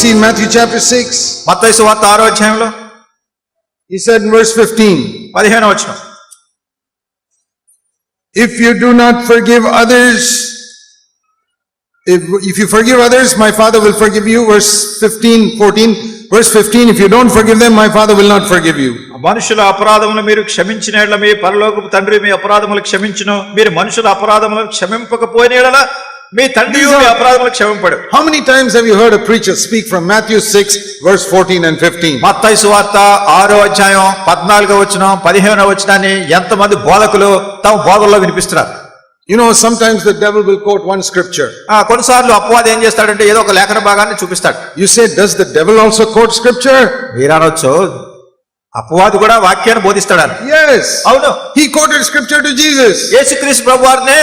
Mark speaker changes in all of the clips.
Speaker 1: see in Matthew chapter 6?
Speaker 2: మత్తయి సువార్త 6వ అధ్యాయంలో
Speaker 1: He said in verse 15,
Speaker 2: 15వ వచనం,
Speaker 1: if you do not forgive others, if you forgive others, my Father will forgive you. Verse 15, if you don't forgive them, my Father will not forgive you.
Speaker 2: మనుషుల అపరాధములు మీరు క్షమించిన యెడల మీ పరలోకపు తండ్రి మీ అపరాధములు క్షమించును. మీరు మనుషుల అపరాధములను క్షమింపకపోయిన యెడల మీ తండ్రి మీ అపరాధములు క్షమింపడు.
Speaker 1: How many times have you heard a preacher speak from Matthew 6 verse 14 and 15?
Speaker 2: మత్తయి సువార్త 6వ అధ్యాయం 14వ వచనం 15వ వచనాన్ని ఎంతమంది బోధకులు తమ బోధల్లో వినిపిస్తున్నారు?
Speaker 1: You know, sometimes the devil will quote one scripture.
Speaker 2: కొన్నిసార్లు అపవాది ఏం చేస్తాడంటే ఏదో ఒక లేఖన భాగాన్ని చూపిస్తాడు.
Speaker 1: You say, does the devil also quote scripture?
Speaker 2: మీరనొచ్చు, అపవాది కూడా వాక్యాన్ని బోధిస్తాడు.
Speaker 1: Yes.
Speaker 2: అవును.
Speaker 1: He quoted scripture to Jesus.
Speaker 2: యేసుక్రీస్తు ప్రభువారినే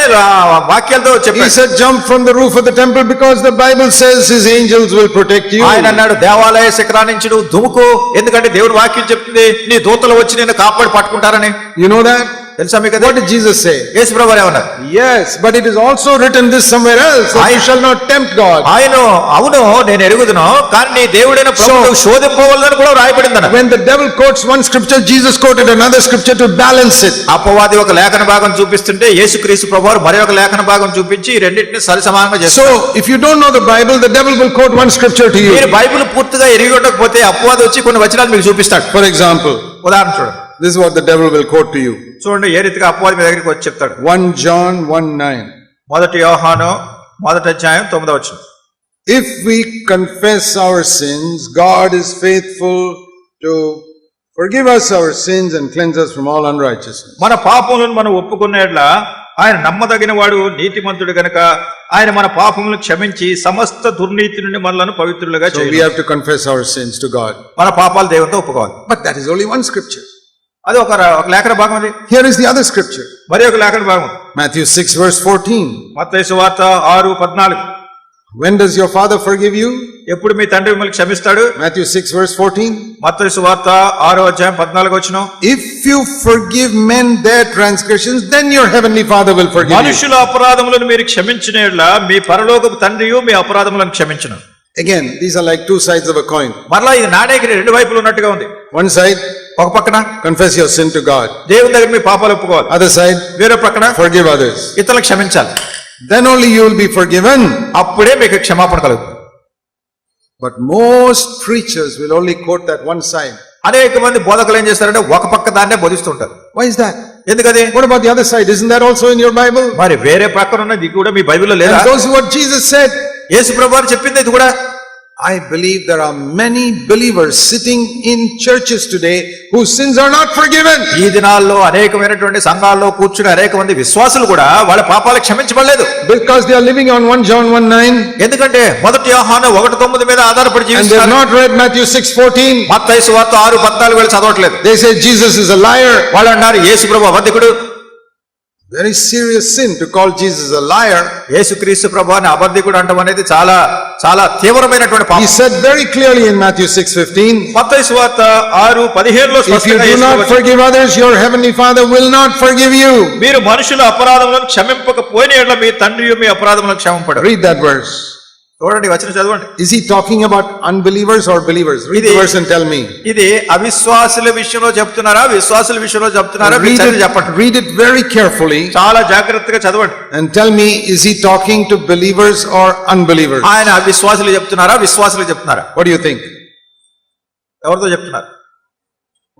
Speaker 2: వాక్యాలతో చెప్పాడు.
Speaker 1: He said, jump from the roof of the temple because the Bible says his angels will protect you.
Speaker 2: ఆయన అన్నాడు, దేవాలయ శిఖరా నుంచి నువ్వు దుముకు, ఎందుకంటే దేవుని వాక్యం చెప్తుంది నీ దూతలు వచ్చి నిన్ను కాపాడి పట్టుకుంటారని.
Speaker 1: You know that?
Speaker 2: తెలుసా మీకు?
Speaker 1: What did Jesus say?
Speaker 2: యేసు ప్రభువారు ఏమన్నారు?
Speaker 1: Yes, but it is also written this somewhere else. I shall not tempt God.
Speaker 2: ఆయన అవును నేను ఎరుగుదును, కానీ నీ దేవుడైన ప్రభువు శోధింపవలదని కూడా రాయబడింది అన్న.
Speaker 1: When the devil quotes one scripture, Jesus quoted another scripture to balance it.
Speaker 2: అపవాది ఒక లేఖన భాగం చూపిస్తుంటే యేసుక్రీస్తు ప్రభువారు మరి ఒక లేఖన భాగం చూపించి రెండింటిని సరిసమానంగా చేస్తారు.
Speaker 1: So if you don't know the Bible, the devil will quote one scripture to you.
Speaker 2: మీరు బైబిల్ పూర్తిగా ఎరిగి ఉండకపోతే అపవాది వచ్చి కొన్ని వచనాలు మీకు చూపిస్తాడు.
Speaker 1: For example,
Speaker 2: ఉదాహరణ చూడండి.
Speaker 1: this is what the devil will quote to you.
Speaker 2: చూడండి ఏ రీతిగా అపవాది మీ దగ్గరికి వచ్చి చెప్తాడు.
Speaker 1: 1 John 1:9.
Speaker 2: 1 యోహాను 1వ అధ్యాయం 9వ వచనం.
Speaker 1: If we confess our sins, God is faithful to forgive us our sins and cleanse us from all unrighteousness.
Speaker 2: మన పాపములను మనం ఒప్పుకున్న యెడల ఆయన నమ్మదగిన వాడు నీతిమంతుడు గనుక ఆయన మన పాపములను క్షమించి సమస్త దుర్నీతి నుండి మనలను పవిత్రులుగా
Speaker 1: So we have to confess our sins to God.
Speaker 2: మన పాపాలు దేవునితో ఒప్పుకోవాలి.
Speaker 1: But that is only one scripture.
Speaker 2: అది ఒక లేఖన భాగం. అది
Speaker 1: Here is the other scripture.
Speaker 2: మరి ఒక లేఖన భాగం.
Speaker 1: Matthew 6 verse 14.
Speaker 2: మత్తయి సువార్త 6:14.
Speaker 1: When does your Father forgive you?
Speaker 2: ఎప్పుడు మీ తండ్రి మిమ్మల్ని క్షమిస్తాడు?
Speaker 1: Matthew 6 verse 14.
Speaker 2: మత్తయి సువార్త 6వ అధ్యాయం 14వ వచనం.
Speaker 1: If you forgive men their transgressions, then your heavenly Father will forgive you.
Speaker 2: మనుషుల అపరాధములను మీరు క్షమించిన యెడల మీ పరలోకపు తండ్రియు మీ అపరాధములను క్షమించును.
Speaker 1: Again, these are like two sides of a coin.
Speaker 2: మరలా ఇది నాణేకి రెండు వైపులు ఉన్నట్టుగా ఉంది.
Speaker 1: One side,
Speaker 2: ఒక పక్కన
Speaker 1: confess your sin to God.
Speaker 2: దేవుని దగ్గర మీ పాపాలు ఒప్పుకోవాలి.
Speaker 1: Other side,
Speaker 2: వేరే పక్కన
Speaker 1: forgive others.
Speaker 2: ఇతరులకు క్షమించాలి.
Speaker 1: Then only you will be forgiven.
Speaker 2: అప్పుడే మీకు క్షమాపణ కలుగుతుంది.
Speaker 1: But most preachers will only quote that one side.
Speaker 2: అనేక మంది బోధకులు ఏం చేస్తారంటే ఒక పక్క దాన్నే బోధిస్తుంటారు.
Speaker 1: Why is that?
Speaker 2: ఎందుకది?
Speaker 1: What about the other side? Isn't that also in your Bible?
Speaker 2: మరి వేరే పక్కన ఉన్నది కూడా మీ బైబిల్లో లేదా?
Speaker 1: And those what Jesus said.
Speaker 2: యేసు ప్రభువారు చెప్పింది ఇది కూడా.
Speaker 1: I believe there are many believers sitting in churches today whose sins are not forgiven.
Speaker 2: ఈ దినాల్లో అనేకమైనటువంటి సంఘాల్లో కూర్చుని అనేక మంది విశ్వాసులు కూడా వాళ్ళ పాపాలు క్షమించబడలేదు.
Speaker 1: Because they are living on 1 John 1:9.
Speaker 2: ఎందుకంటే 1 యోహాను 1:9 మీద ఆధారపడి
Speaker 1: And they have
Speaker 2: జీవిస్తున్నారు.
Speaker 1: not read Matthew 6:14.
Speaker 2: మత్తయి సువార్త 6:14 వీళ్ళు చదవట్లేదు.
Speaker 1: They say Jesus is a liar.
Speaker 2: వాళ్ళు అన్నారు యేసు ప్రభు అబద్ధికుడు.
Speaker 1: Very serious sin to call Jesus a liar.
Speaker 2: యేసుక్రీస్తు ప్రభువుని అబద్ధికుడు అంటం అనేది చాలా చాలా తీవ్రమైనటువంటి పాపం.
Speaker 1: He said very clearly in Matthew 6:15.
Speaker 2: మత్తయి సువార్త 6:15
Speaker 1: If you do not forgive others, your heavenly Father will not forgive you.
Speaker 2: మీరు మనుషుల అపరాధములను క్షమింపకపోయిన యెడల మీ తండ్రియు మీ అపరాధములను క్షమింపడు.
Speaker 1: Read that verse.
Speaker 2: చూడండి వచనం చదవండి.
Speaker 1: Is he talking about unbelievers or believers? Read the verse and tell me.
Speaker 2: ఇది అవిశ్వాసుల విషయంలో చెప్తున్నారా విశ్వాసుల విషయంలో చెప్తున్నారా? చెప్పండి.
Speaker 1: Read it very carefully.
Speaker 2: చాలా జాగ్రత్తగా చదవండి.
Speaker 1: And tell me, is he talking to believers or unbelievers?
Speaker 2: ఆయన అవిశ్వాసులు చెప్తున్నారా విశ్వాసులు చెప్తున్నారా?
Speaker 1: What do you think?
Speaker 2: ఎవరితో చెప్తున్నారు?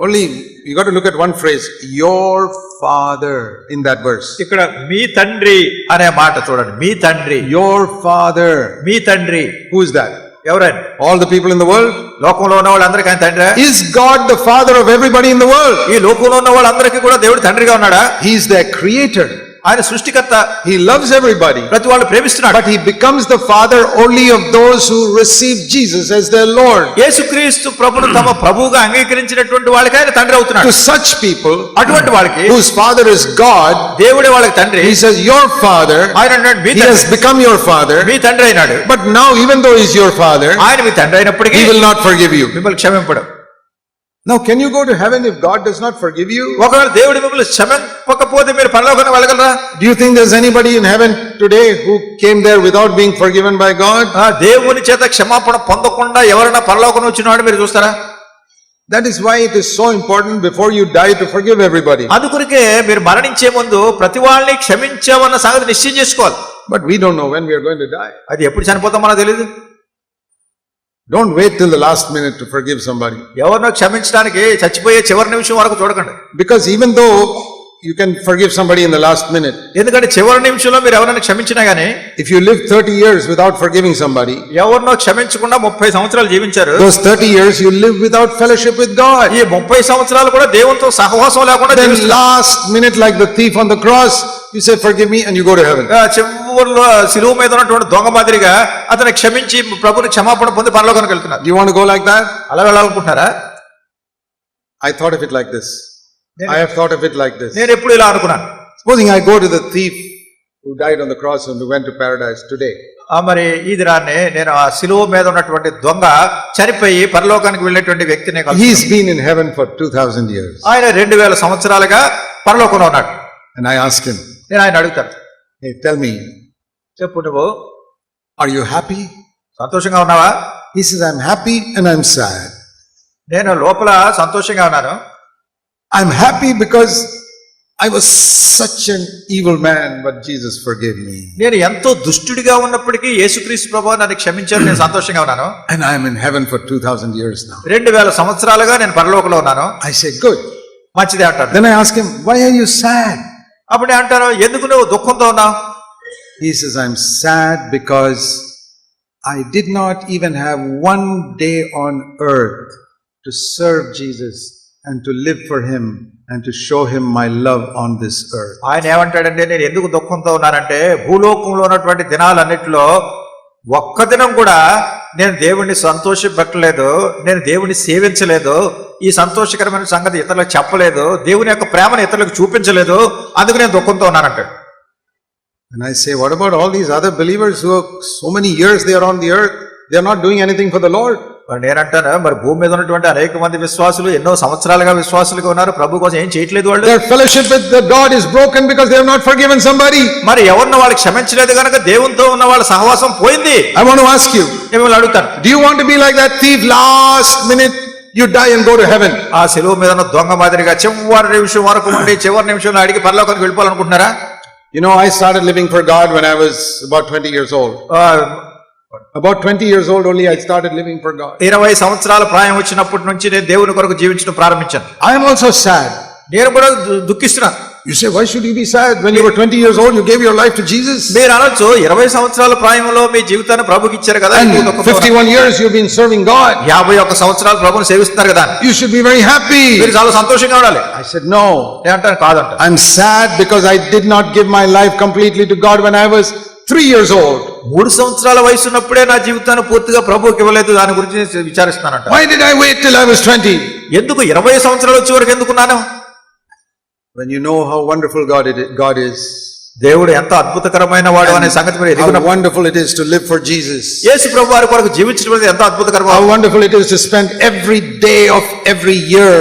Speaker 1: Only you got to look at one phrase, your Father, in that verse.
Speaker 2: ఇక్కడ మీ తండ్రి అనే మాట చూడండి. మీ తండ్రి.
Speaker 1: Your Father.
Speaker 2: మీ తండ్రి.
Speaker 1: Who is that?
Speaker 2: ఎవరైనా?
Speaker 1: All the people in the world?
Speaker 2: లోకంలో ఉన్న వాళ్ళందరికీ ఆయన తండ్రి.
Speaker 1: Is God the Father of everybody in the world?
Speaker 2: ఈ లోకంలో ఉన్న వాళ్ళందరికీ కూడా దేవుడు తండ్రిగా ఉన్నాడా?
Speaker 1: He is their creator.
Speaker 2: ఆయన సృష్టికర్త.
Speaker 1: He loves everybody.
Speaker 2: ప్రతి వాళ్ళు ప్రేమిస్తున్నాడు.
Speaker 1: But he becomes the father only of those who receive Jesus as their Lord.
Speaker 2: యేసుక్రీస్తు ప్రభువును తమ ప్రభువుగా అంగీకరించినటువంటి వాళ్ళకి ఆయన తండ్రి అవుతున్నాడు.
Speaker 1: To such people,
Speaker 2: అటువంటి వాళ్ళకి
Speaker 1: whose father is God,
Speaker 2: దేవుడే వాళ్ళకి తండ్రి.
Speaker 1: he says your father.
Speaker 2: ఆయన అన్నాడు మీ
Speaker 1: he
Speaker 2: తండ్రి.
Speaker 1: has become your father.
Speaker 2: మీ తండ్రి అయినాడు.
Speaker 1: But now even though he is your father,
Speaker 2: ఆయన మీ తండ్రి అయినప్పటికీ
Speaker 1: he will not forgive you.
Speaker 2: మిమ్మల్ని క్షమింపడు.
Speaker 1: Now can you go to heaven if God does not forgive you?
Speaker 2: ఒకవేళ దేవుడు మిమ్మల్ని క్షమింప క్షమింపకపోతే మీరు పరలోకానికి వెళ్ళగలరా?
Speaker 1: Do you think there's anybody in heaven today who came there without being forgiven by God?
Speaker 2: దేవుని చేత క్షమాపణ పొందకుండా ఎవరైనా పరలోకం వచ్చినాడు మీరు చూస్తారా?
Speaker 1: That is why it is so important before you die to forgive everybody.
Speaker 2: అందుకొరకే మీరు మరణించే ముందు ప్రతి వాళ్ళని క్షమించామన్న సంగతి నిశ్చయం చేసుకోవాలి.
Speaker 1: But we don't know when we are going to die.
Speaker 2: అది ఎప్పుడు చనిపోతాం మనకు తెలియదు.
Speaker 1: Don't wait till the last minute to forgive somebody.
Speaker 2: ఎవరినో క్షమించడానికి చచ్చిపోయే చివరి నిమిషం వరకు చూడకండి.
Speaker 1: Because even though you can forgive somebody in the last minute,
Speaker 2: ఎందుకంటే చివరి నిమిషంలో మీరు ఎవరైనా క్షమించినా గానీ,
Speaker 1: if you live 30 years without forgiving somebody,
Speaker 2: ఎవరినో క్షమించకుండా 30 సంవత్సరాలు జీవించారు,
Speaker 1: those 30 years you live without fellowship with God.
Speaker 2: ఈ 30 సంవత్సరాలు కూడా దేవునితో సహవాసం లేకుండా
Speaker 1: Then
Speaker 2: జీవిస్తున్నారు.
Speaker 1: last minute, like the thief on the cross, you say forgive me and you go to heaven.
Speaker 2: చివరిలో సిలువ మీద ఉన్నటువంటి దొంగ మాదిరిగా అతను క్షమించి ప్రభుని క్షమాపణ పొంది పరలోకానికి వెళ్తున్నారు.
Speaker 1: Do you want to go like that?
Speaker 2: అలా వెళ్ళాలనుకుంటున్నారా?
Speaker 1: I thought of it like this. I have thought of it like this.
Speaker 2: నేను ఎప్పుడు ఇలా అనుకున్నాను.
Speaker 1: Supposing I go to the thief who died on the cross and who went to paradise today.
Speaker 2: మరి ఈ దినాన్ని నేను ఆ సిలువ మీద ఉన్నటువంటి దొంగ చనిపోయి పరలోకానికి వెళ్ళేటువంటి వ్యక్తిని
Speaker 1: He's been in heaven for 2000 years.
Speaker 2: ఆయన 2000 సంవత్సరాలుగా పరలోకంలో ఉన్నాడు.
Speaker 1: And I ask him,
Speaker 2: నేను ఆయన అడుగుతాను,
Speaker 1: hey, tell me,
Speaker 2: చెప్పు నువ్వు
Speaker 1: are you happy?
Speaker 2: సంతోషంగా ఉన్నావా?
Speaker 1: He says, I'm happy and I'm sad.
Speaker 2: నేను లోపల సంతోషంగా ఉన్నాను.
Speaker 1: I'm happy because I was such an evil man, but Jesus forgave me.
Speaker 2: నేను ఎంతో దుష్టుడిగా ఉన్నప్పటికీ యేసుక్రీస్తు ప్రభువు నన్ను క్షమించారు, నేను సంతోషంగా ఉన్నాను.
Speaker 1: And I am in heaven for 2000 years now.
Speaker 2: 2000 సంవత్సరాలుగా నేను పరలోకంలో ఉన్నాను.
Speaker 1: I say, good.
Speaker 2: మంచిదే అంటాను.
Speaker 1: Then I ask him, why are you sad?
Speaker 2: అప్పుడు అంటాను, ఎందుకు నువ్వు దుఃఖంతో ఉన్నావు?
Speaker 1: He says, I'm sad because I did not even have one day on earth to serve Jesus and to live for him and to show him my love on this earth.
Speaker 2: ఆయన ఏమంటాడంటే, నేను ఎందుకు దుఃఖంతో ఉన్నానంటే భూలోకంలో ఉన్నటువంటి దినాలన్నిటిలో ఒక్క దినం కూడా నేను దేవుణ్ణి సంతోషపెట్టలేదు, నేను దేవుణ్ణి సేవించలేదు, ఈ సంతోషకరమైన సంగతి ఇతరులకు చెప్పలేదు, దేవుని యొక్క ప్రేమను ఇతరులకు చూపించలేదు, అందుకు నేను దుఃఖంతో ఉన్నానంటాడు.
Speaker 1: And I say, what about all these other believers who are so many years they are on the earth, they are not doing anything for the Lord?
Speaker 2: నేనంటాను, మరి భూమి మీద ఉన్నటువంటి అనేక మంది విశ్వాసులు ఎన్నో సంవత్సరాలుగా విశ్వాసులుగా ఉన్నారు, ప్రభు కోసం ఏం చేయట్లేదు వాళ్ళు.
Speaker 1: Their fellowship with the God is broken because they have not forgiven somebody.
Speaker 2: మరి ఎవరిని వాళ్ళు క్షమించలేదు కనుక దేవునితో ఉన్న వాళ్ళ సహవాసం పోయింది.
Speaker 1: I want to ask you,
Speaker 2: మిమ్మల్ని అడుగుతాను,
Speaker 1: do you want to be like that thief, last minute you die and go to heaven?
Speaker 2: ఆ సిలువ మీద ఉన్న దొంగ మాదిరిగా చివరి నిమిషం వరకు ఉండి చివరి నిమిషంలో అడిగి పరలోకానికి వెళ్ళిపోవాలనుకుంటున్నారా?
Speaker 1: You know, I started living for God when I was about 20 years old. About 20 years old only I started living for God.
Speaker 2: 20 సంవత్సరాల ప్రాయం వచ్చినప్పటి నుంచి నేను దేవుని కొరకు జీవించడం ప్రారంభించాను.
Speaker 1: I am also sad.
Speaker 2: నేను కూడా దుఃఖిస్తున్నాను.
Speaker 1: You say, why should you be sad? When you were 20 years old, you gave your life to Jesus.
Speaker 2: మీరు అనొచ్చు, 20 సంవత్సరాల ప్రాయంలో మీ జీవితాన్ని ప్రభుకి ఇచ్చారు కదా.
Speaker 1: And 51 years you've been serving God.
Speaker 2: 51 సంవత్సరాలు ప్రభుని సేవిస్తున్నారు కదా.
Speaker 1: You should be very happy.
Speaker 2: మీరు చాలా సంతోషంగా ఉండాలి.
Speaker 1: I said, no.
Speaker 2: నేను అంటాను, కాదంట.
Speaker 1: I'm sad because I did not give my life completely to God when I was 3 years old.
Speaker 2: 3 సంవత్సరాల వయసు ఉన్నప్పుడే నా జీవితాన్ని పూర్తిగా ప్రభువుకి ఇవ్వలేదు, దాని గురించి విచారిస్తున్నానంట.
Speaker 1: Why did I wait till I was 20?
Speaker 2: ఎందుకు 20 సంవత్సరాలు వచ్చే వరకు ఎందుకున్నాను?
Speaker 1: When you know how wonderful God is.
Speaker 2: దేవుడు ఎంత అద్భుతకరమైన వాడు అనే సంగతి మీరు
Speaker 1: how wonderful it is to live for Jesus.
Speaker 2: యేసు ప్రభు వారి కొరకు జీవించడం అనేది ఎంత అద్భుతకరమో.
Speaker 1: How wonderful it is to spend every day of every year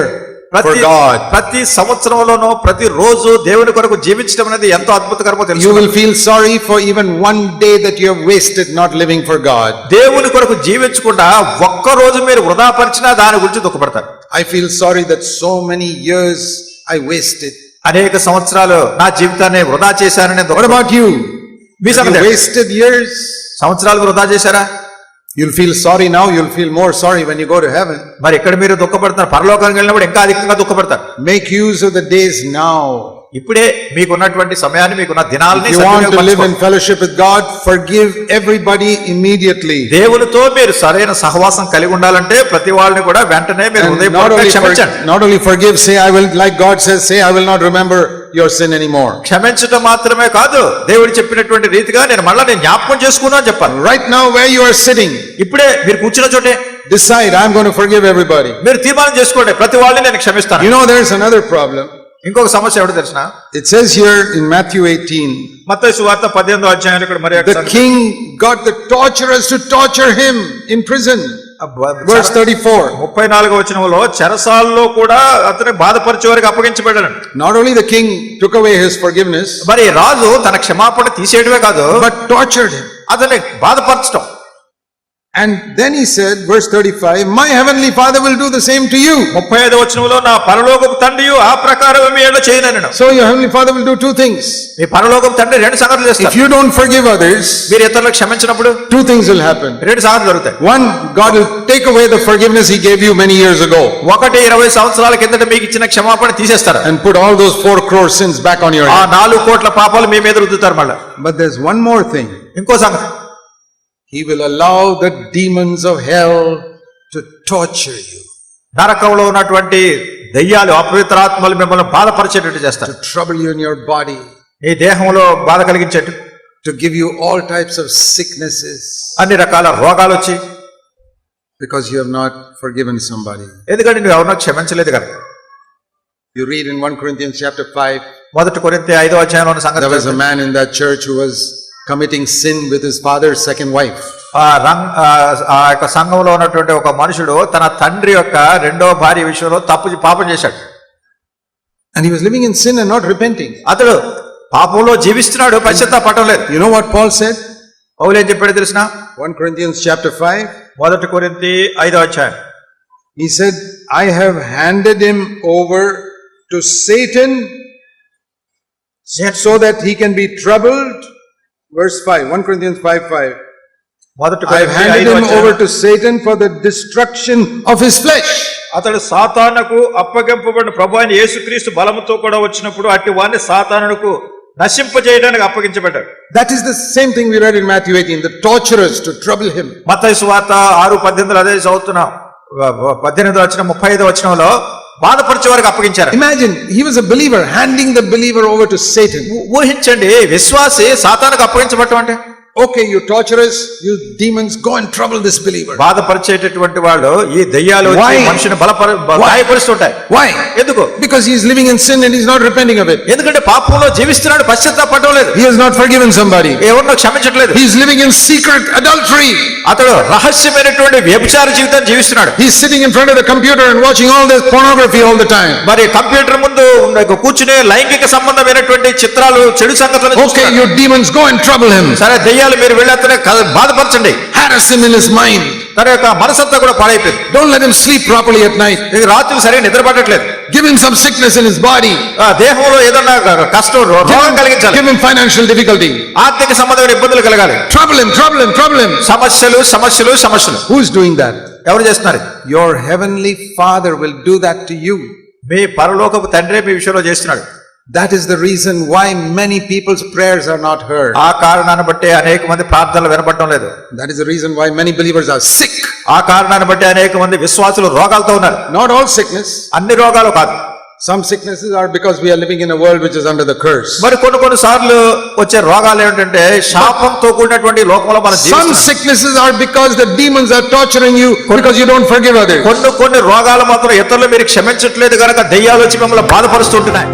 Speaker 1: for God.
Speaker 2: ప్రతి సంవత్సరంలోనూ ప్రతి రోజు దేవుని కొరకు జీవించడం అనేది ఎంతో అద్భుతకరమో తెలుసు.
Speaker 1: You will feel sorry for even one day that you have wasted not living for God.
Speaker 2: దేవుని కొరకు జీవించకుండా ఒక్క రోజు మీరు వృధా పరిచినా దాని గురించి దుఃఖపడతారు.
Speaker 1: I feel sorry that so many years I wasted.
Speaker 2: అనేక సంవత్సరాలు నా జీవితాన్ని వృధా చేశానని.
Speaker 1: What about you?
Speaker 2: మీ సంగతి,
Speaker 1: wasted years?
Speaker 2: సంవత్సరాలు వృధా చేశారా?
Speaker 1: You'll feel sorry now, you'll feel more sorry when you go to heaven.
Speaker 2: మరి ఇక్కడ మీరు దుఃఖపడతారు, పరలోకానికి వెళ్ళినప్పుడు ఇంకా అధికంగా దుఃఖపడతారు.
Speaker 1: Make use of the days now.
Speaker 2: ఇప్పుడే మీకున్నటువంటి సమయాన్ని, మీకున్న దినాలని
Speaker 1: you want to live in fellowship with God, forgive everybody immediately.
Speaker 2: దేవునితో మీరు సరైన సహవాసం కలిగి ఉండాలంటే ప్రతి వాళ్ళని కూడా వెంటనే మీరు హృదయపూర్వకంగా క్షమించండి.
Speaker 1: Not only forgive, say I will, like God says, say I will not remember your sin anymore.
Speaker 2: క్షమించడం మాత్రమే కాదు, దేవుడు చెప్పినటువంటి రీతిగా నేను జ్ఞాపకం చేసుకున్నా అని చెప్పాలి.
Speaker 1: Right now where you are sitting,
Speaker 2: ఇప్పుడే మీరు కూర్చున్న చోటే
Speaker 1: decide I'm going to forgive everybody.
Speaker 2: మీరు తీర్మానం చేసుకోండి, ప్రతి వాళ్ళని నేను క్షమిస్తాను.
Speaker 1: You know there's another problem.
Speaker 2: ఇంకొక సమస్య ఏమిటో తెలుసా?
Speaker 1: It says here in Matthew 18,
Speaker 2: మత్తయి సువార్త 18వ అధ్యాయంలో ఇక్కడ మరి
Speaker 1: the king got the torturers to torture him in prison. Verse 34.
Speaker 2: 34వ వచనంలో చెరసాలలో కూడా అతని బాధపరిచే వారికి అప్పగించబడ్డాడు.
Speaker 1: Not only the king took away his forgiveness,
Speaker 2: మరి రాజు తన క్షమాపణ తీసేయడమే కాదు,
Speaker 1: but tortured him.
Speaker 2: అతన్ని బాధపరచడం.
Speaker 1: And then he said, verse 35, my heavenly Father will do the same to you.
Speaker 2: 35వ వచనంలో నా పరలోకపు తండ్రియు ఆ ప్రకారం మీ యేళ్ళ చేయనెను.
Speaker 1: So your heavenly Father will do two things.
Speaker 2: మీ పరలోకపు తండ్రి రెండు సంగతులు చేస్తారు.
Speaker 1: If you don't forgive others,
Speaker 2: మీరు ఇతరులకు క్షమించినప్పుడు
Speaker 1: two things will happen.
Speaker 2: రెండు సంగతులు జరుగుతాయి.
Speaker 1: One, God will take away the forgiveness he gave you many years ago.
Speaker 2: 20 సంవత్సరాల కిందట మీకు ఇచ్చిన క్షమాపణ తీసేస్తారు.
Speaker 1: And put all those 4 crore sins back on your
Speaker 2: ఆ
Speaker 1: head.
Speaker 2: 4 కోట్ల పాపాలు మీ మీద రుద్దుతారు మళ్ళా.
Speaker 1: But there's one more thing.
Speaker 2: ఇంకో సంగతి,
Speaker 1: He will allow the demons of hell to torture you,
Speaker 2: నరకంలో ఉన్నటువంటి దయ్యాలు అపవిత్రాత్మలు మిమ్మల్ని బాధపరిచేటట్టు చేస్తారు.
Speaker 1: to trouble you in your body,
Speaker 2: ఈ దేహంలో బాధ కలిగించేట్టు,
Speaker 1: to give you all types of sicknesses,
Speaker 2: అన్ని రకాల రోగాలు వచ్చి,
Speaker 1: because you have not forgiven somebody.
Speaker 2: ఎందుకంటే నువ్వు ఎవరినో క్షమించలేదు కనుక.
Speaker 1: You read in 1 Corinthians chapter 5,
Speaker 2: 1 కొరింథీ 5వ అధ్యాయంలో ఉన్న
Speaker 1: there was a
Speaker 2: సంగతి,
Speaker 1: man in that church who was committing sin with his father's second wife.
Speaker 2: ఆ యొక్క సంఘంలో ఉన్నటువంటి ఒక మనుషుడు తన తండ్రి యొక్క రెండవ భార్య విషయంలో పాపం చేశాడు.
Speaker 1: And he was living in sin and not repenting.
Speaker 2: అతడు పాపంలో జీవిస్తున్నాడు, పశ్చాత్తాపడటం లేదు.
Speaker 1: You know what Paul said?
Speaker 2: పౌలు ఏం చెప్పాడు తెలిసిన?
Speaker 1: 1 Corinthians chapter 5.
Speaker 2: 1 కొరింథీ 5వ అధ్యాయం.
Speaker 1: He said, I have handed him over to Satan so that he can be troubled. Verse 5, 1 Corinthians 5:5. I have handed him over to Satan for the destruction of his flesh.
Speaker 2: అతడు సాతానుకు అప్పగింపబడిన ప్రభువైన యేసుక్రీస్తు బలముతో కూడా వచ్చినప్పుడు అట్టి వారిని సాతానుకు నశింపజేయడానికి అప్పగించబడ్డాడు.
Speaker 1: That is the same thing we read in Matthew 18, the torturers to trouble him.
Speaker 2: మత్తయి సువార్త 6:18 అదే చదువుతున్నాం. 18వ వచనం 35వ వచనంలో బాధపరిచే వారికి అప్పగించారు.
Speaker 1: Imagine, he was a believer, handing the believer over to Satan.
Speaker 2: ఊహించండి, విశ్వాసి సాతానుకు అప్పగించబడటం అంటే,
Speaker 1: Okay, you torturers, you demons, go and trouble this believer.
Speaker 2: బాధపరిచేటటువంటి వాళ్ళు ఈ దయ్యాలు వచ్చి మనిషిని గాయపరుస్తుంటాయి.
Speaker 1: Why?
Speaker 2: ఎందుకు?
Speaker 1: Because he is living in sin and he is not repenting of it.
Speaker 2: ఎందుకంటే పాపంలో జీవిస్తున్నాడు, పశ్చాత్తాపడటం లేదు.
Speaker 1: He has not forgiven somebody.
Speaker 2: ఎవరినో క్షమించట్లేదు.
Speaker 1: He is living in secret adultery.
Speaker 2: అతడు రహస్యమైనటువంటి వ్యభిచార జీవితం జీవిస్తున్నాడు.
Speaker 1: He is sitting in front of the computer and watching all this pornography all the time.
Speaker 2: మరి కంప్యూటర్ ముందు కూర్చునే లైంగిక సంబంధమైనటువంటి చిత్రాలు, చెడు సంగతులు.
Speaker 1: Okay, you demons, go and trouble him.
Speaker 2: సరే, దయ్యాలు మీరు వెళ్ళి అతను బాధపరచండి.
Speaker 1: Harass him in his mind.
Speaker 2: తన యొక్క మనసంతా కూడా పాడైపోయింది.
Speaker 1: Don't let him sleep properly at night.
Speaker 2: రాత్రి సరిగా నిద్ర పట్టట్లేదు.
Speaker 1: Give him some sickness in his body.
Speaker 2: దేహంలో ఏదన్నా కష్టం, రోగం కలిగించాలి.
Speaker 1: Give him financial difficulty.
Speaker 2: ఆర్థిక సంబంధమైన ఇబ్బందులు కలగాలి.
Speaker 1: Trouble him, trouble him, trouble him.
Speaker 2: సమస్యలు సమస్యలు సమస్యలు.
Speaker 1: Who is doing that?
Speaker 2: ఎవరు చేస్తున్నారు?
Speaker 1: Your heavenly Father will do that to you.
Speaker 2: మీ పరలోకపు తండ్రి మీ విషయంలో చేస్తున్నాడు.
Speaker 1: That is the reason why many people's prayers are not heard.
Speaker 2: ఆ కారణాన్ని బట్టి అనేక మంది ప్రార్థనలు వినపడటం లేదు.
Speaker 1: That is the reason why many believers are sick.
Speaker 2: ఆ కారణాన్ని బట్టి అనేక మంది విశ్వాసులు రోగాలతో ఉన్నారు.
Speaker 1: Not all sickness.
Speaker 2: అన్ని రోగాలు కాదు.
Speaker 1: Some sicknesses are because we are living in a world which is under the curse.
Speaker 2: మరి కొన్ని సార్లు వచ్చే రోగాలు ఏంటంటే శాపంతో కూడినటువంటి లోకంలో మనం
Speaker 1: జీవిస్తున్నాం. Some sicknesses are because the demons are torturing you because you don't forgive others.
Speaker 2: కొన్ని రోగాలు మాత్రం ఇతరులు మీరు క్షమించట్లేదు కనుక దయ్యాలు వచ్చి మిమ్మల్ని బాధపరుస్తుంటున్నాయి.